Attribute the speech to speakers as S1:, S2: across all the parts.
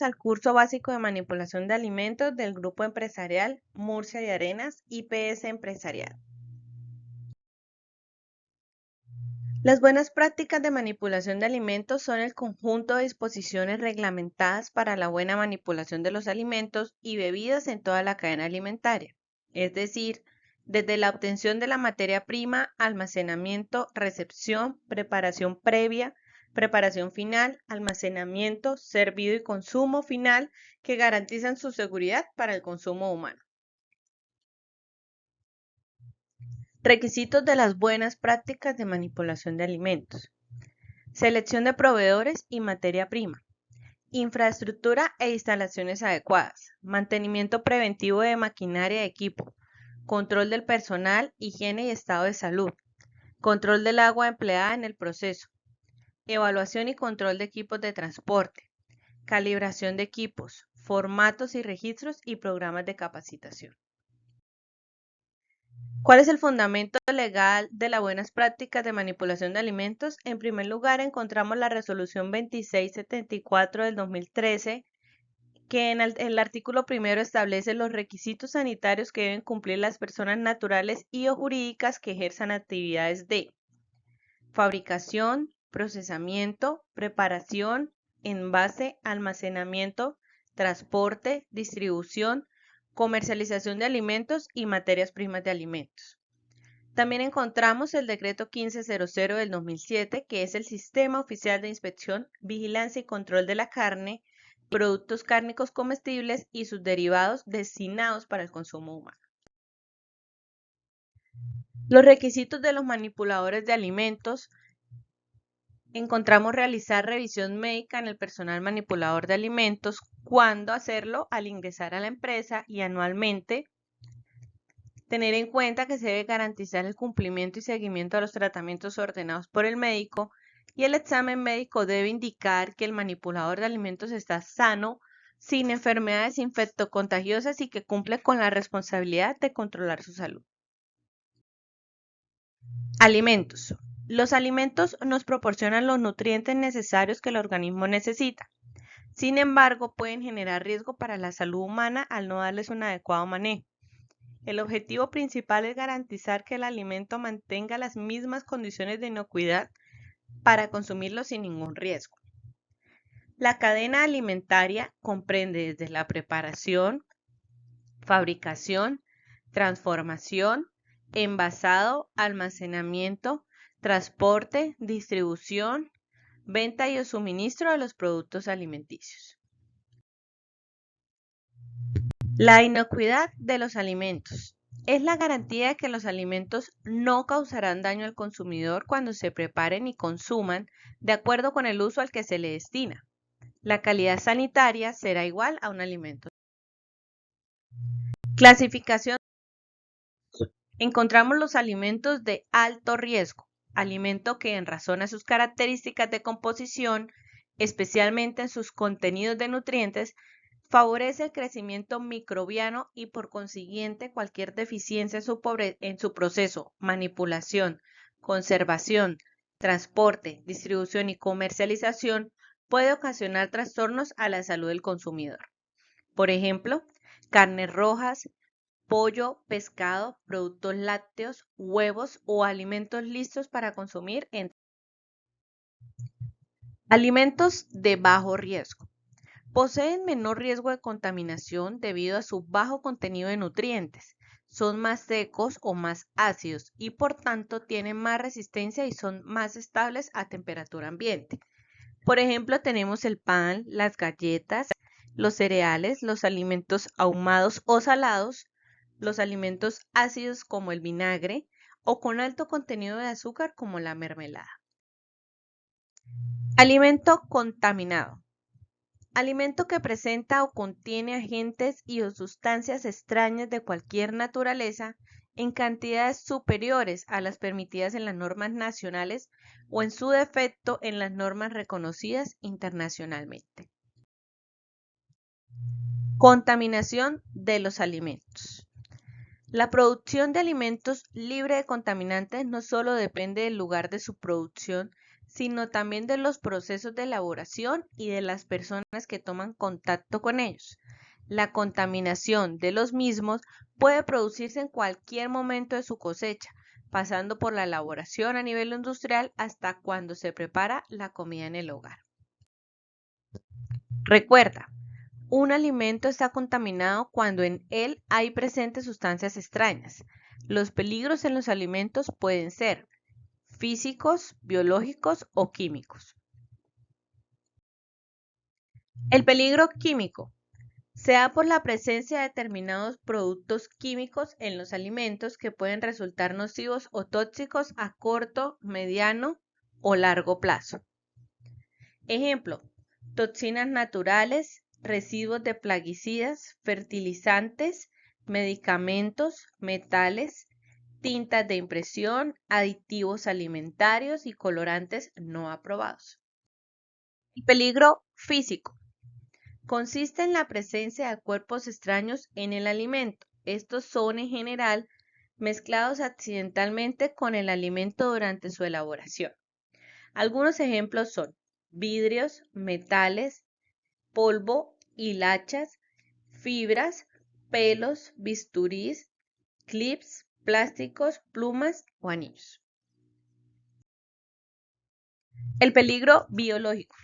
S1: al curso básico de manipulación de alimentos del Grupo Empresarial Murcia y Arenas, IPS Empresarial. Las buenas prácticas de manipulación de alimentos son el conjunto de disposiciones reglamentadas para la buena manipulación de los alimentos y bebidas en toda la cadena alimentaria, es decir, desde la obtención de la materia prima, almacenamiento, recepción, preparación previa, preparación final, almacenamiento, servido y consumo final que garantizan su seguridad para el consumo humano. Requisitos de las buenas prácticas de manipulación de alimentos. Selección de proveedores y materia prima. Infraestructura e instalaciones adecuadas. Mantenimiento preventivo de maquinaria y equipo. Control del personal, higiene y estado de salud. Control del agua empleada en el proceso. Evaluación y control de equipos de transporte. Calibración de equipos. Formatos y registros y programas de capacitación. ¿Cuál es el fundamento legal de las buenas prácticas de manipulación de alimentos? En primer lugar, encontramos la resolución 2674 del 2013, que en el artículo primero establece los requisitos sanitarios que deben cumplir las personas naturales y o jurídicas que ejerzan actividades de fabricación, procesamiento, preparación, envase, almacenamiento, transporte, distribución, comercialización de alimentos y materias primas de alimentos. También encontramos el decreto 1500 del 2007, que es el Sistema Oficial de Inspección, Vigilancia y Control de la Carne, Productos Cárnicos Comestibles y sus derivados destinados para el consumo humano. Los requisitos de los manipuladores de alimentos. Encontramos realizar revisión médica en el personal manipulador de alimentos, cuándo hacerlo al ingresar a la empresa y anualmente. Tener en cuenta que se debe garantizar el cumplimiento y seguimiento a los tratamientos ordenados por el médico, y el examen médico debe indicar que el manipulador de alimentos está sano, sin enfermedades infectocontagiosas y que cumple con la responsabilidad de controlar su salud. Alimentos. Los alimentos nos proporcionan los nutrientes necesarios que el organismo necesita. Sin embargo, pueden generar riesgo para la salud humana al no darles un adecuado manejo. El objetivo principal es garantizar que el alimento mantenga las mismas condiciones de inocuidad para consumirlo sin ningún riesgo. La cadena alimentaria comprende desde la preparación, fabricación, transformación, envasado, almacenamiento, transporte, distribución, venta y suministro de los productos alimenticios. La inocuidad de los alimentos es la garantía de que los alimentos no causarán daño al consumidor cuando se preparen y consuman de acuerdo con el uso al que se le destina. La calidad sanitaria será igual a un alimento. Clasificación. Encontramos los alimentos de alto riesgo, alimento que en razón a sus características de composición, especialmente en sus contenidos de nutrientes, favorece el crecimiento microbiano y por consiguiente cualquier deficiencia en su proceso, manipulación, conservación, transporte, distribución y comercialización puede ocasionar trastornos a la salud del consumidor. Por ejemplo, carnes rojas, pollo, pescado, productos lácteos, huevos o alimentos listos para consumir. Alimentos de bajo riesgo. Poseen menor riesgo de contaminación debido a su bajo contenido de nutrientes. Son más secos o más ácidos y por tanto tienen más resistencia y son más estables a temperatura ambiente. Por ejemplo, tenemos el pan, las galletas, los cereales, los alimentos ahumados o salados, los alimentos ácidos como el vinagre o con alto contenido de azúcar como la mermelada. Alimento contaminado. Alimento que presenta o contiene agentes y o sustancias extrañas de cualquier naturaleza en cantidades superiores a las permitidas en las normas nacionales o en su defecto en las normas reconocidas internacionalmente. Contaminación de los alimentos. La producción de alimentos libre de contaminantes no solo depende del lugar de su producción, sino también de los procesos de elaboración y de las personas que toman contacto con ellos. La contaminación de los mismos puede producirse en cualquier momento de su cosecha, pasando por la elaboración a nivel industrial hasta cuando se prepara la comida en el hogar. Recuerda, un alimento está contaminado cuando en él hay presentes sustancias extrañas. Los peligros en los alimentos pueden ser físicos, biológicos o químicos. El peligro químico se da por la presencia de determinados productos químicos en los alimentos que pueden resultar nocivos o tóxicos a corto, mediano o largo plazo. Ejemplo, toxinas naturales, residuos de plaguicidas, fertilizantes, medicamentos, metales, tintas de impresión, aditivos alimentarios y colorantes no aprobados. El peligro físico consiste en la presencia de cuerpos extraños en el alimento. Estos son en general mezclados accidentalmente con el alimento durante su elaboración. Algunos ejemplos son vidrios, metales, polvo, hilachas, fibras, pelos, bisturís, clips, plásticos, plumas o anillos. El peligro biológico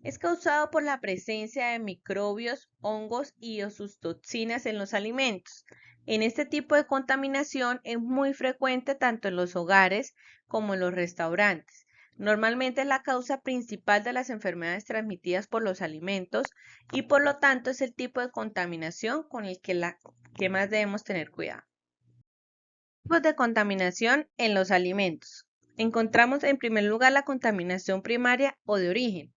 S1: es causado por la presencia de microbios, hongos y o sus toxinas en los alimentos. En este tipo de contaminación es muy frecuente tanto en los hogares como en los restaurantes. Normalmente es la causa principal de las enfermedades transmitidas por los alimentos y por lo tanto es el tipo de contaminación con el que más debemos tener cuidado. Tipos de contaminación en los alimentos. Encontramos en primer lugar la contaminación primaria o de origen.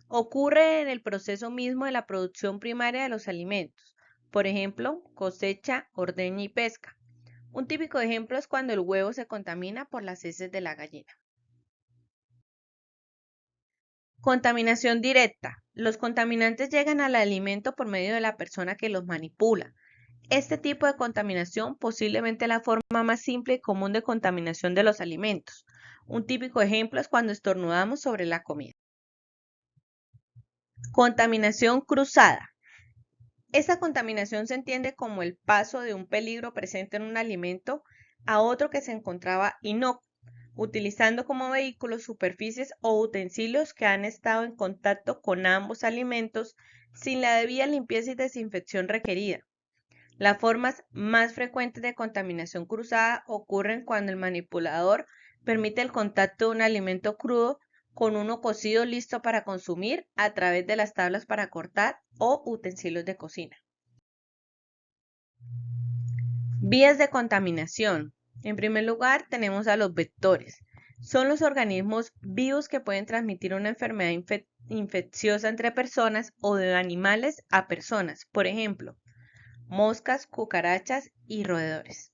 S1: Ocurre en el proceso mismo de la producción primaria de los alimentos, por ejemplo, cosecha, ordeña y pesca. Un típico ejemplo es cuando el huevo se contamina por las heces de la gallina. Contaminación directa. Los contaminantes llegan al alimento por medio de la persona que los manipula. Este tipo de contaminación posiblemente es la forma más simple y común de contaminación de los alimentos. Un típico ejemplo es cuando estornudamos sobre la comida. Contaminación cruzada. Esta contaminación se entiende como el paso de un peligro presente en un alimento a otro que se encontraba inocuo, utilizando como vehículos superficies o utensilios que han estado en contacto con ambos alimentos sin la debida limpieza y desinfección requerida. Las formas más frecuentes de contaminación cruzada ocurren cuando el manipulador permite el contacto de un alimento crudo con uno cocido listo para consumir a través de las tablas para cortar o utensilios de cocina. Vías de contaminación. En primer lugar, tenemos a los vectores. Son los organismos vivos que pueden transmitir una enfermedad infecciosa entre personas o de animales a personas. Por ejemplo, moscas, cucarachas y roedores.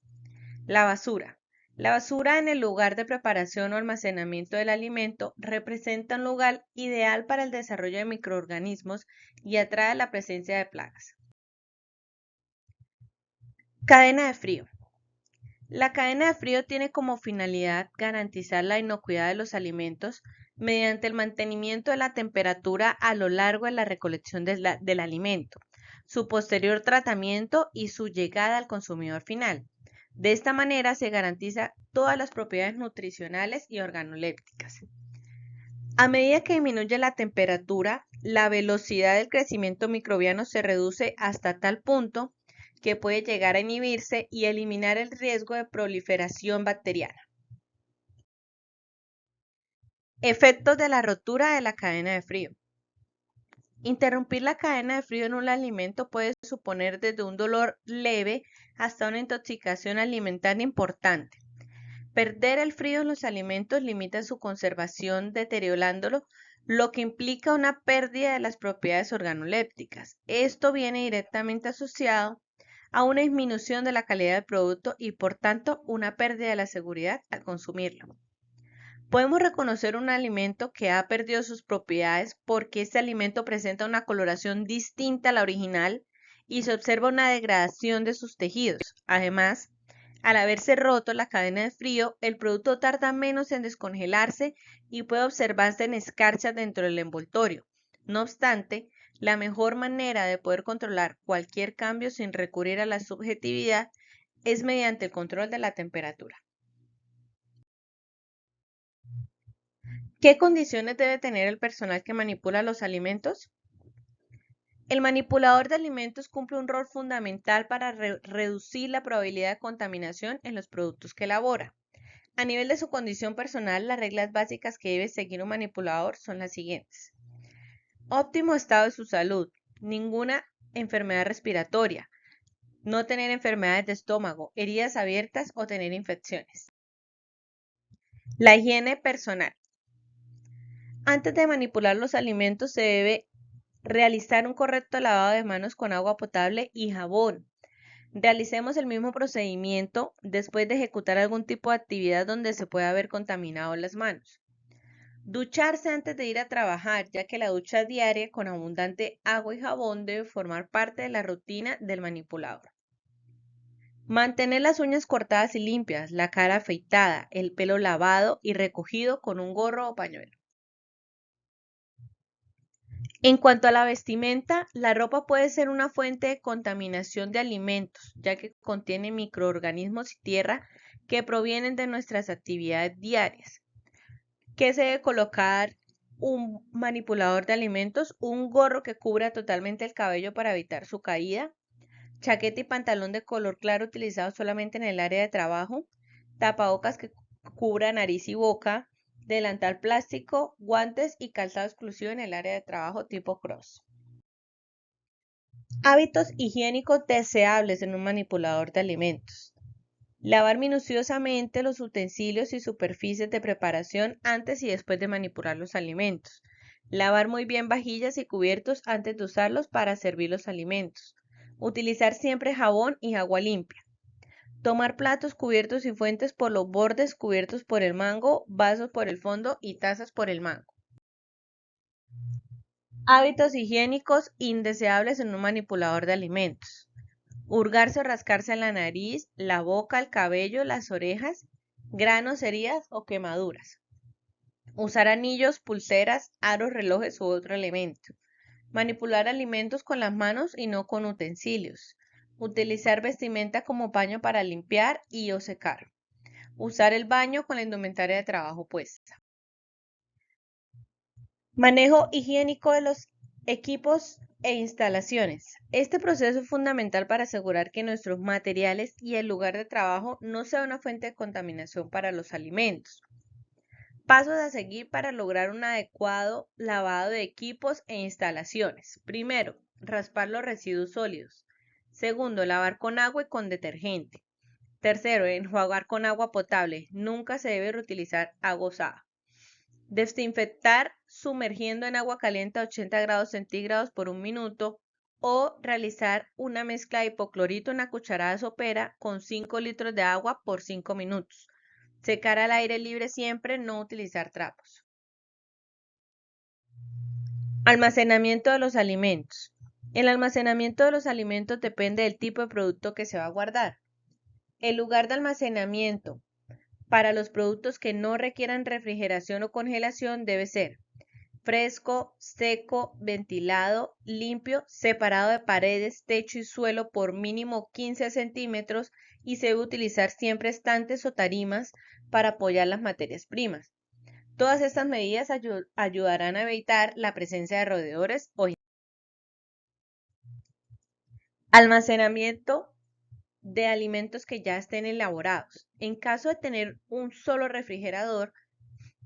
S1: La basura. La basura en el lugar de preparación o almacenamiento del alimento representa un lugar ideal para el desarrollo de microorganismos y atrae la presencia de plagas. Cadena de frío. La cadena de frío tiene como finalidad garantizar la inocuidad de los alimentos mediante el mantenimiento de la temperatura a lo largo de la recolección del alimento, su posterior tratamiento y su llegada al consumidor final. De esta manera se garantiza todas las propiedades nutricionales y organolépticas. A medida que disminuye la temperatura, la velocidad del crecimiento microbiano se reduce hasta tal punto que puede llegar a inhibirse y eliminar el riesgo de proliferación bacteriana. Efectos de la rotura de la cadena de frío. Interrumpir la cadena de frío en un alimento puede suponer desde un dolor leve hasta una intoxicación alimentaria importante. Perder el frío en los alimentos limita su conservación deteriorándolo, lo que implica una pérdida de las propiedades organolépticas. Esto viene directamente asociado a una disminución de la calidad del producto y por tanto una pérdida de la seguridad al consumirlo. Podemos reconocer un alimento que ha perdido sus propiedades porque este alimento presenta una coloración distinta a la original y se observa una degradación de sus tejidos. Además, Al haberse roto la cadena de frío, el producto tarda menos en descongelarse y puede observarse en escarchas dentro del envoltorio. No obstante, la mejor manera de poder controlar cualquier cambio sin recurrir a la subjetividad es mediante el control de la temperatura. ¿Qué condiciones debe tener el personal que manipula los alimentos? El manipulador de alimentos cumple un rol fundamental para reducir la probabilidad de contaminación en los productos que elabora. A nivel de su condición personal, las reglas básicas que debe seguir un manipulador son las siguientes. Óptimo estado de su salud, ninguna enfermedad respiratoria, no tener enfermedades de estómago, heridas abiertas o tener infecciones. La higiene personal. Antes de manipular los alimentos se debe realizar un correcto lavado de manos con agua potable y jabón. Realicemos el mismo procedimiento después de ejecutar algún tipo de actividad donde se pueda haber contaminado las manos. Ducharse antes de ir a trabajar, ya que la ducha diaria con abundante agua y jabón debe formar parte de la rutina del manipulador. Mantener las uñas cortadas y limpias, la cara afeitada, el pelo lavado y recogido con un gorro o pañuelo. En cuanto a la vestimenta, la ropa puede ser una fuente de contaminación de alimentos, ya que contiene microorganismos y tierra que provienen de nuestras actividades diarias. ¿Qué se debe colocar un manipulador de alimentos? Un gorro que cubra totalmente el cabello para evitar su caída, chaqueta y pantalón de color claro utilizados solamente en el área de trabajo, tapabocas que cubra nariz y boca, delantal plástico, guantes y calzado exclusivo en el área de trabajo tipo cross. Hábitos higiénicos deseables en un manipulador de alimentos. Lavar minuciosamente los utensilios y superficies de preparación antes y después de manipular los alimentos. Lavar muy bien vajillas y cubiertos antes de usarlos para servir los alimentos. Utilizar siempre jabón y agua limpia. Tomar platos cubiertos y fuentes por los bordes cubiertos por el mango, vasos por el fondo y tazas por el mango. Hábitos higiénicos indeseables en un manipulador de alimentos. Hurgarse o rascarse en la nariz, la boca, el cabello, las orejas, granos, heridas o quemaduras. Usar anillos, pulseras, aros, relojes u otro elemento. Manipular alimentos con las manos y no con utensilios. Utilizar vestimenta como paño para limpiar y o secar. Usar el baño con la indumentaria de trabajo puesta. Manejo higiénico de los equipos e instalaciones. Este proceso es fundamental para asegurar que nuestros materiales y el lugar de trabajo no sea una fuente de contaminación para los alimentos. Pasos a seguir para lograr un adecuado lavado de equipos e instalaciones. Primero, raspar los residuos sólidos. Segundo, lavar con agua y con detergente. Tercero, enjuagar con agua potable. Nunca se debe reutilizar agua usada. Desinfectar sumergiendo en agua caliente a 80 grados centígrados por 1 minuto o realizar una mezcla de hipoclorito en una cucharada sopera con 5 litros de agua por 5 minutos. Secar al aire libre siempre, no utilizar trapos. Almacenamiento de los alimentos. El almacenamiento de los alimentos depende del tipo de producto que se va a guardar. El lugar de almacenamiento para los productos que no requieran refrigeración o congelación debe ser fresco, seco, ventilado, limpio, separado de paredes, techo y suelo por mínimo 15 centímetros y se debe utilizar siempre estantes o tarimas para apoyar las materias primas. Todas estas medidas ayudarán a evitar la presencia de roedores o almacenamiento de alimentos que ya estén elaborados. En caso de tener un solo refrigerador,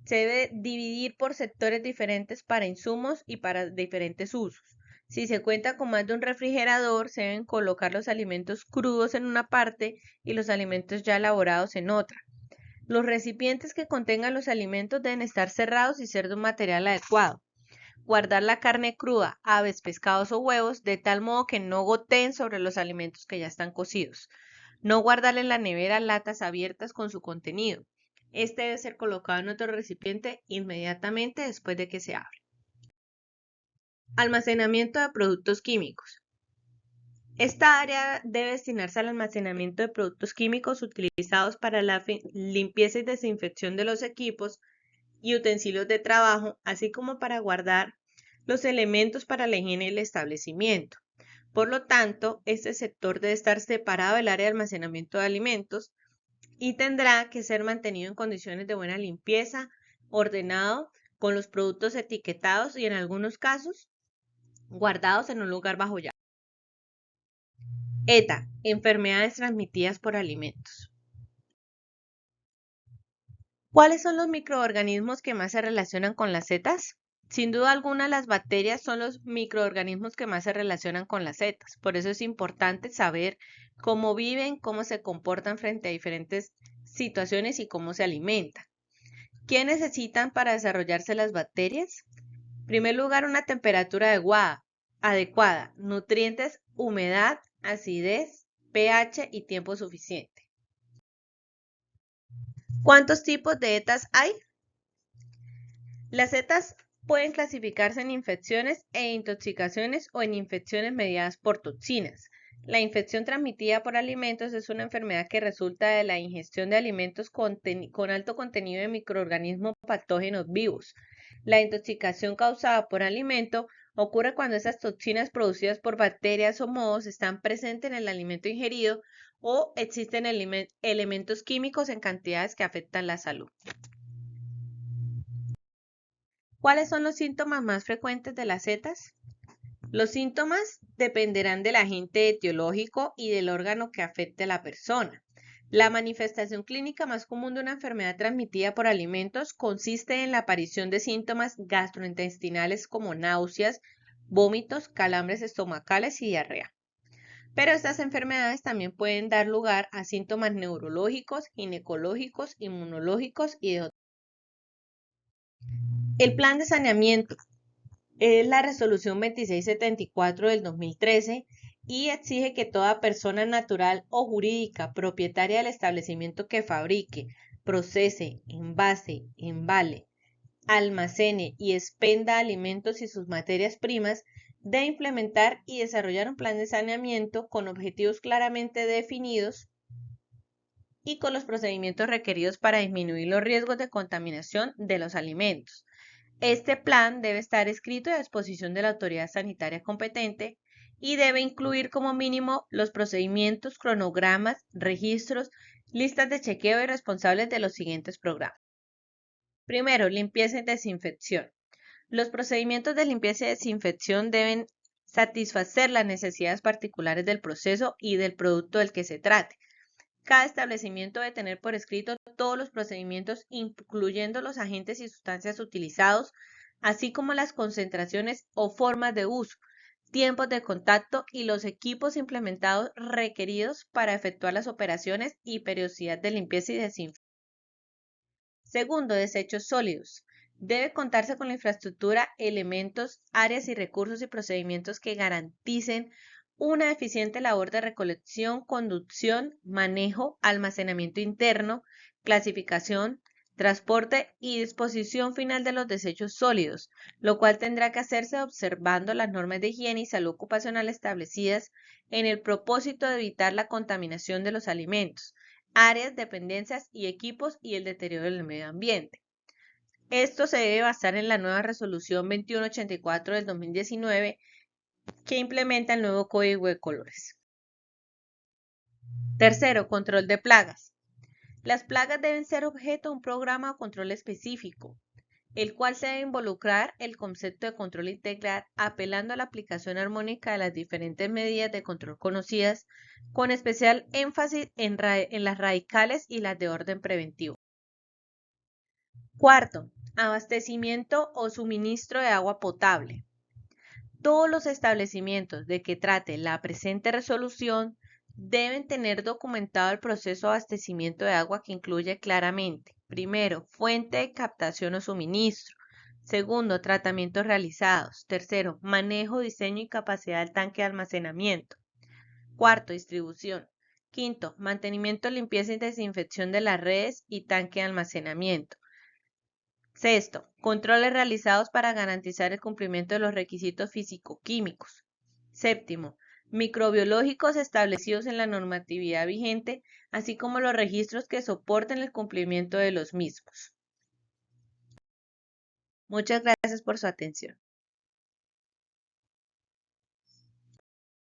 S1: se debe dividir por sectores diferentes para insumos y para diferentes usos. Si se cuenta con más de un refrigerador, se deben colocar los alimentos crudos en una parte y los alimentos ya elaborados en otra. Los recipientes que contengan los alimentos deben estar cerrados y ser de un material adecuado. Guardar la carne cruda, aves, pescados o huevos de tal modo que no goteen sobre los alimentos que ya están cocidos. No guardar en la nevera latas abiertas con su contenido. Este debe ser colocado en otro recipiente inmediatamente después de que se abra. Almacenamiento de productos químicos. Esta área debe destinarse al almacenamiento de productos químicos utilizados para la limpieza y desinfección de los equipos y utensilios de trabajo, así como para guardar los elementos para la higiene del establecimiento. Por lo tanto, este sector debe estar separado del área de almacenamiento de alimentos y tendrá que ser mantenido en condiciones de buena limpieza, ordenado, con los productos etiquetados y en algunos casos guardados en un lugar bajo llave. ETA, enfermedades transmitidas por alimentos. ¿Cuáles son los microorganismos que más se relacionan con las setas? Sin duda alguna, las bacterias son los microorganismos que más se relacionan con las setas. Por eso es importante saber cómo viven, cómo se comportan frente a diferentes situaciones y cómo se alimentan. ¿Qué necesitan para desarrollarse las bacterias? En primer lugar, una temperatura adecuada, nutrientes, humedad, acidez, pH y tiempo suficiente. ¿Cuántos tipos de ETAs hay? Las ETAs pueden clasificarse en infecciones e intoxicaciones o en infecciones mediadas por toxinas. La infección transmitida por alimentos es una enfermedad que resulta de la ingestión de alimentos con alto contenido de microorganismos patógenos vivos. La intoxicación causada por alimento ocurre cuando esas toxinas producidas por bacterias o mohos están presentes en el alimento ingerido o existen elementos químicos en cantidades que afectan la salud. ¿Cuáles son los síntomas más frecuentes de las setas? Los síntomas dependerán del agente etiológico y del órgano que afecte a la persona. La manifestación clínica más común de una enfermedad transmitida por alimentos consiste en la aparición de síntomas gastrointestinales como náuseas, vómitos, calambres estomacales y diarrea. Pero estas enfermedades también pueden dar lugar a síntomas neurológicos, ginecológicos, inmunológicos y de otros. El plan de saneamiento es la resolución 2674 del 2013 y exige que toda persona natural o jurídica propietaria del establecimiento que fabrique, procese, envase, embale, almacene y expenda alimentos y sus materias primas debe implementar y desarrollar un plan de saneamiento con objetivos claramente definidos y con los procedimientos requeridos para disminuir los riesgos de contaminación de los alimentos. Este plan debe estar escrito a disposición de la autoridad sanitaria competente y debe incluir como mínimo los procedimientos, cronogramas, registros, listas de chequeo y responsables de los siguientes programas. Primero, limpieza y desinfección. Los procedimientos de limpieza y desinfección deben satisfacer las necesidades particulares del proceso y del producto del que se trate. Cada establecimiento debe tener por escrito todos los procedimientos, incluyendo los agentes y sustancias utilizados, así como las concentraciones o formas de uso, tiempos de contacto y los equipos implementados requeridos para efectuar las operaciones y periodicidad de limpieza y desinfección. Segundo, desechos sólidos. Debe contarse con la infraestructura, elementos, áreas y recursos y procedimientos que garanticen una eficiente labor de recolección, conducción, manejo, almacenamiento interno, clasificación, transporte y disposición final de los desechos sólidos, lo cual tendrá que hacerse observando las normas de higiene y salud ocupacional establecidas en el propósito de evitar la contaminación de los alimentos, áreas, dependencias y equipos y el deterioro del medio ambiente. Esto se debe basar en la nueva resolución 2184 del 2019 que implementa el nuevo Código de Colores. Tercero, control de plagas. Las plagas deben ser objeto de un programa o control específico, el cual se debe involucrar el concepto de control integral apelando a la aplicación armónica de las diferentes medidas de control conocidas, con especial énfasis en las radicales y las de orden preventivo. Cuarto, abastecimiento o suministro de agua potable. Todos los establecimientos de que trate la presente resolución deben tener documentado el proceso de abastecimiento de agua que incluye claramente, primero, fuente de captación o suministro, segundo, tratamientos realizados, tercero, manejo, diseño y capacidad del tanque de almacenamiento, cuarto, distribución, quinto, mantenimiento, limpieza y desinfección de las redes y tanque de almacenamiento. Sexto, controles realizados para garantizar el cumplimiento de los requisitos físico-químicos. Séptimo, microbiológicos establecidos en la normatividad vigente, así como los registros que soporten el cumplimiento de los mismos. Muchas gracias por su atención.